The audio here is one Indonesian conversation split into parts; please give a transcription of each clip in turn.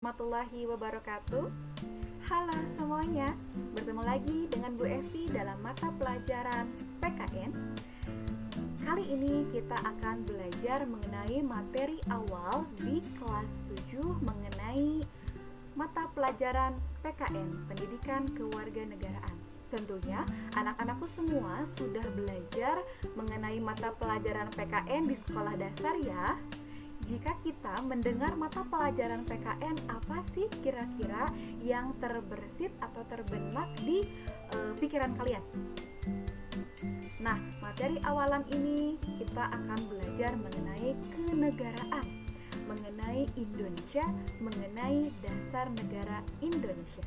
warahmatullahi wabarakatuh. Halo semuanya, bertemu lagi dengan Bu Evi dalam mata pelajaran PKN. Kali ini kita akan belajar mengenai materi awal di kelas 7 mengenai mata pelajaran PKN, Pendidikan Kewarganegaraan. Tentunya anak-anakku semua sudah belajar mengenai mata pelajaran PKN di sekolah dasar ya. Jika kita mendengar mata pelajaran PKN, apa sih kira-kira yang terbersit atau terbenak di pikiran kalian? Nah, materi awalan ini kita akan belajar mengenai kenegaraan, mengenai Indonesia, mengenai dasar negara Indonesia.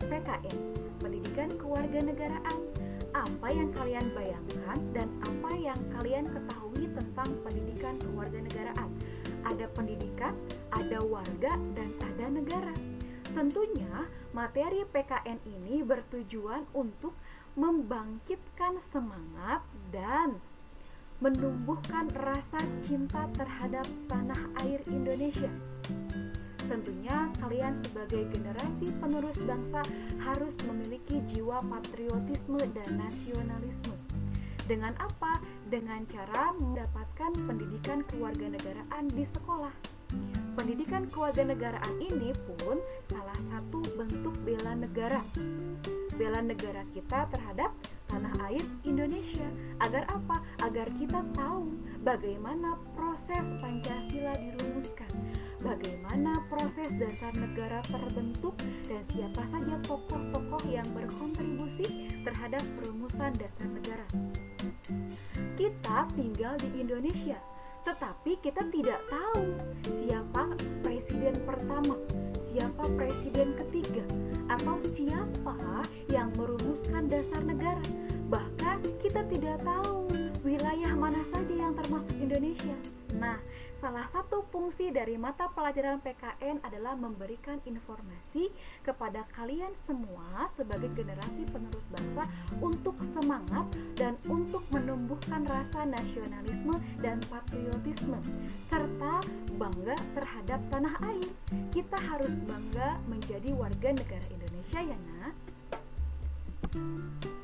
PKN, Pendidikan Kewarganegaraan. Apa yang kalian bayangkan dan apa yang kalian ketahui tentang pendidikan kewarganegaraan? Ada pendidikan, ada warga, dan ada negara. Tentunya materi PKN ini bertujuan untuk membangkitkan semangat dan menumbuhkan rasa cinta terhadap tanah air Indonesia. Tentunya kalian sebagai generasi penerus bangsa harus memiliki jiwa patriotisme dan nasionalisme. Dengan apa? Dengan cara mendapatkan pendidikan kewarganegaraan di sekolah. Pendidikan kewarganegaraan ini pun salah satu bentuk bela negara. Bela negara kita terhadap tanah air Indonesia. Agar apa? Agar kita tahu bagaimana proses Pancasila dirumuskan, bagaimana proses dasar negara terbentuk, dan siapa saja tokoh-tokoh yang berkontribusi terhadap perumusan dasar negara. Kita tinggal di Indonesia, tetapi kita tidak tahu siapa presiden pertama, siapa presiden ketiga, atau siapa yang merumuskan dasar negara. Bahkan kita tidak tahu wilayah mana saja yang termasuk Indonesia. Nah, salah satu fungsi dari mata pelajaran PKN adalah memberikan informasi kepada kalian semua sebagai generasi penerus bangsa untuk semangat dan untuk menumbuhkan rasa nasionalisme dan patriotisme serta bangga terhadap tanah air. Kita harus bangga menjadi warga negara Indonesia ya, Nas.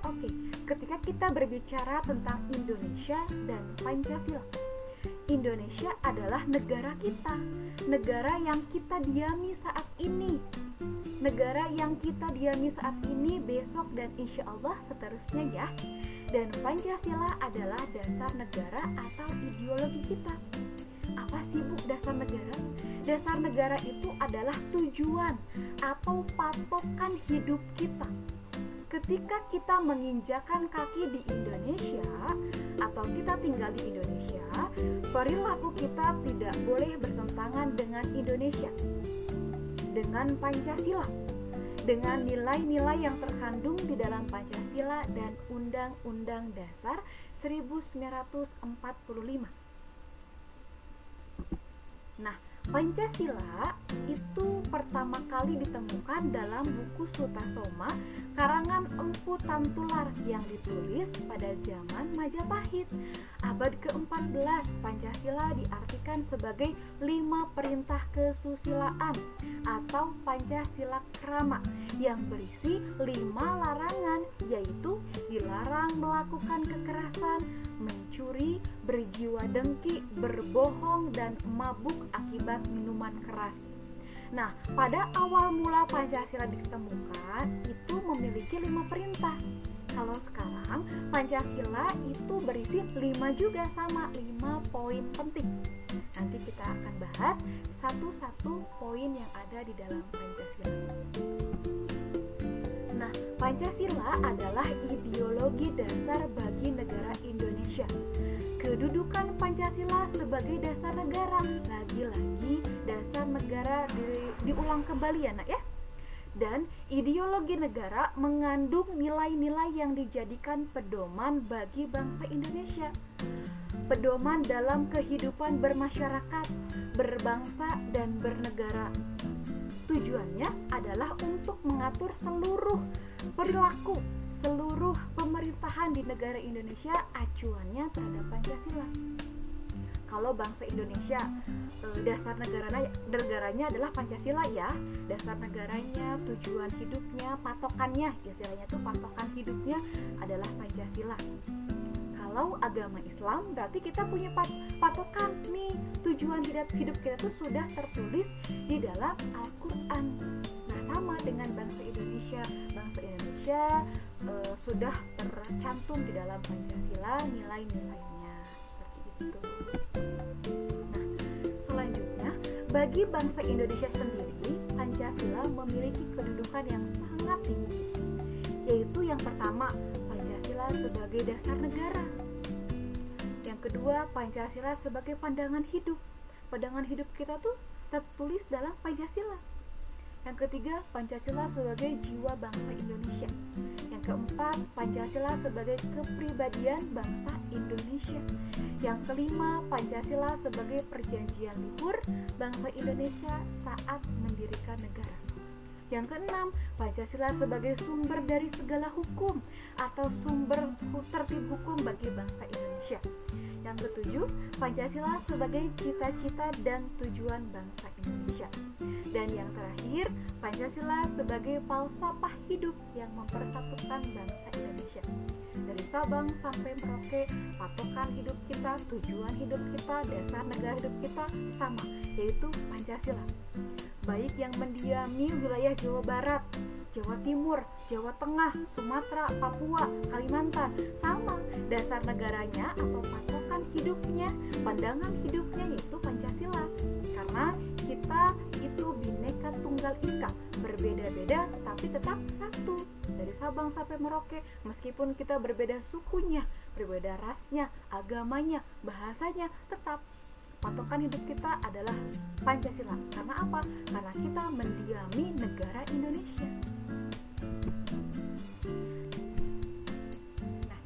Oke, ketika kita berbicara tentang Indonesia dan Pancasila, Indonesia adalah negara kita, negara yang kita diami saat ini, negara yang kita diami saat ini, besok, dan insya Allah seterusnya ya. Dan Pancasila adalah dasar negara atau ideologi kita. Apa sih Bu dasar negara? Dasar negara itu adalah tujuan atau patokan hidup kita. Ketika kita menginjakan kaki di Indonesia atau kita tinggal di Indonesia, perilaku kita tidak boleh bertentangan dengan Indonesia, dengan Pancasila, dengan nilai-nilai yang terkandung di dalam Pancasila dan Undang-Undang Dasar 1945. Nah, Pancasila itu pertama kali ditemukan dalam buku Sutasoma karangan Empu Tantular yang ditulis pada zaman Majapahit. Abad ke-14, Pancasila diartikan sebagai 5 perintah kesusilaan atau Pancasila Krama yang berisi 5 larangan, yaitu dilarang melakukan kekerasan, mencuri, berjiwa dengki, berbohong, dan mabuk akibat minuman keras. Nah, pada awal mula Pancasila ditemukan itu memiliki 5 perintah. Kalau sekarang Pancasila itu berisi 5 juga, sama 5 poin penting. Nanti kita akan bahas satu-satu poin yang ada di dalam Pancasila. Nah, Pancasila adalah ideologi dasar bagi negara Indonesia. Kedudukan Pancasila sebagai dasar negara, lagi-lagi dasar negara diulang kembali ya nak ya. Dan ideologi negara mengandung nilai-nilai yang dijadikan pedoman bagi bangsa Indonesia. Pedoman dalam kehidupan bermasyarakat, berbangsa, dan bernegara. Tujuannya adalah untuk mengatur seluruh perilaku, seluruh pemerintahan di negara Indonesia, acuannya terhadap Pancasila. Kalau bangsa Indonesia, dasar negaranya adalah Pancasila ya. Dasar negaranya, tujuan hidupnya, patokannya, istilahnya tuh patokan hidupnya adalah Pancasila. Kalau agama Islam berarti kita punya patokan nih, tujuan hidup kita tuh sudah tertulis di dalam Al-Quran. Nah, sama dengan bangsa Indonesia sudah tercantum di dalam Pancasila nilai-nilainya seperti itu. Nah, selanjutnya bagi bangsa Indonesia sendiri, Pancasila memiliki kedudukan yang sangat tinggi, yaitu yang pertama, Pancasila sebagai dasar negara. Yang kedua, Pancasila sebagai pandangan hidup. Pandangan hidup kita tuh tertulis dalam Pancasila. Yang ketiga, Pancasila sebagai jiwa bangsa Indonesia. Yang keempat, Pancasila sebagai kepribadian bangsa Indonesia. Yang kelima, Pancasila sebagai perjanjian luhur bangsa Indonesia saat mendirikan negara. Yang keenam, Pancasila sebagai sumber dari segala hukum atau sumber tertib hukum bagi bangsa Indonesia. Yang ketujuh, Pancasila sebagai cita-cita dan tujuan bangsa Indonesia. Dan yang terakhir, Pancasila sebagai falsafah hidup yang mempersatukan bangsa Indonesia. Dari Sabang sampai Merauke, patokan hidup kita, tujuan hidup kita, dasar negara hidup kita sama, yaitu Pancasila. Baik yang mendiami wilayah Jawa Barat, Jawa Timur, Jawa Tengah, Sumatera, Papua, Kalimantan, sama, dasar negaranya atau patokan hidupnya, pandangan hidupnya yaitu Pancasila. Karena kita itu Bhinneka Tunggal Ika, berbeda-beda tapi tetap satu. Dari Sabang sampai Merauke, meskipun kita berbeda sukunya, berbeda rasnya, agamanya, bahasanya, tetap patokan hidup kita adalah Pancasila. Karena apa? Karena kita mendiami negara Indonesia. Nah,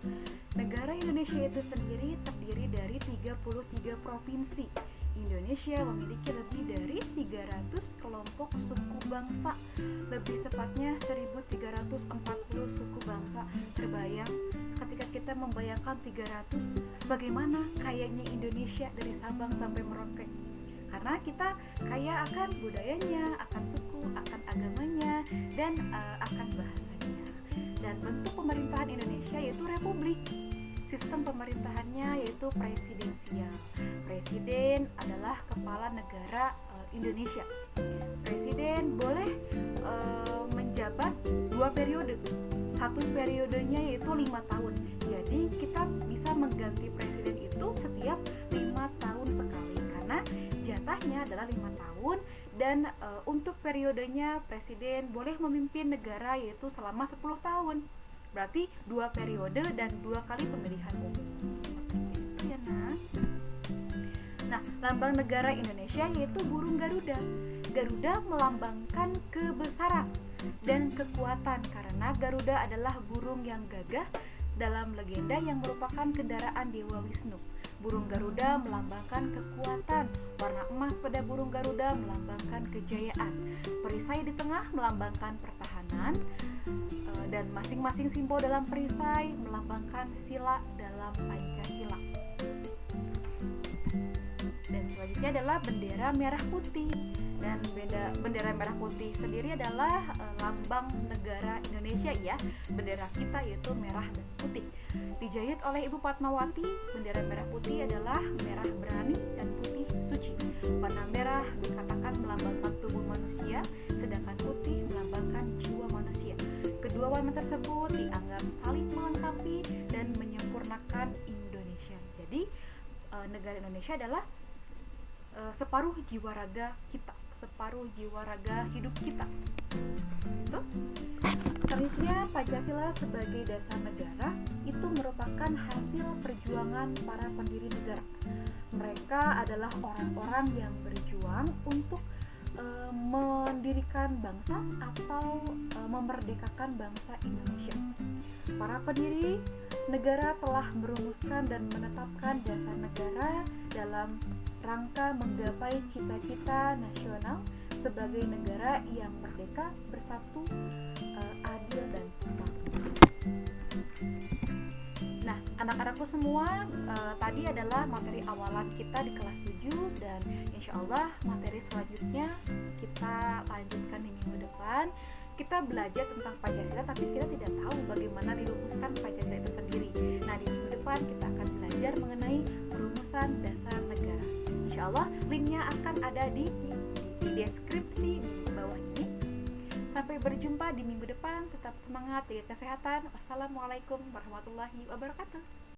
negara Indonesia itu sendiri terdiri dari 33 provinsi. Indonesia memiliki lebih dari 300 kelompok suku bangsa, lebih tepatnya 1340 suku bangsa. Terbayang ketika kita membayangkan 300, bagaimana kayanya Indonesia dari Sabang sampai Merauke. Karena kita kaya akan budayanya, akan suku, akan agamanya, dan akan bahasanya. Dan bentuk pemerintahan Indonesia yaitu republik. Sistem pemerintahannya yaitu presidensial. Presiden adalah kepala negara Indonesia. Presiden boleh menjabat 2 periode. Satu periodenya yaitu 5 tahun. Jadi kita bisa mengganti presiden itu setiap 5 tahun sekali, karena jatahnya adalah 5 tahun. Dan untuk periodenya presiden boleh memimpin negara yaitu selama 10 tahun. Berarti 2 periode dan 2 kali pemilihan umum. Itu ya, Nah, lambang negara Indonesia yaitu burung Garuda. Garuda melambangkan kebesaran dan kekuatan karena Garuda adalah burung yang gagah dalam legenda yang merupakan kendaraan Dewa Wisnu. Burung Garuda melambangkan kekuatan, warna emas pada burung Garuda melambangkan kejayaan, perisai di tengah melambangkan pertahanan, dan masing-masing simbol dalam perisai melambangkan sila dalam Pancasila. Dan selanjutnya adalah bendera merah putih. Dan bendera merah putih sendiri adalah lambang negara Indonesia ya. Bendera kita yaitu merah dan putih. Dijahit oleh Ibu Fatmawati, bendera merah putih adalah merah berani dan putih suci. Warna merah dikatakan melambangkan tubuh manusia, sedangkan putih melambangkan jiwa manusia. Kedua warna tersebut dianggap saling melengkapi dan menyempurnakan Indonesia. Jadi negara Indonesia adalah separuh jiwa raga kita, separuh jiwa raga hidup kita. Selanjutnya, Pancasila sebagai dasar negara itu merupakan hasil perjuangan para pendiri negara. Mereka adalah orang-orang yang berjuang untuk mendirikan bangsa atau memerdekakan bangsa Indonesia. Para pendiri negara telah merumuskan dan menetapkan dasar negara dalam rangka menggapai cita-cita nasional sebagai negara yang merdeka, bersatu, adil, dan makmur. Nah, anak-anakku semua, tadi adalah materi awalan kita di kelas 7, dan insya Allah materi selanjutnya kita lanjutkan di minggu depan. Kita belajar tentang Pancasila, tapi kita tidak tahu bagaimana dirumuskan Pancasila itu sendiri. Nah, di minggu depan kita akan belajar mengenai perumusan dasar negara. Insya Allah linknya akan ada di deskripsi di bawah ini. Sampai berjumpa di minggu depan. Tetap semangat, jaga kesehatan. Wassalamualaikum warahmatullahi wabarakatuh.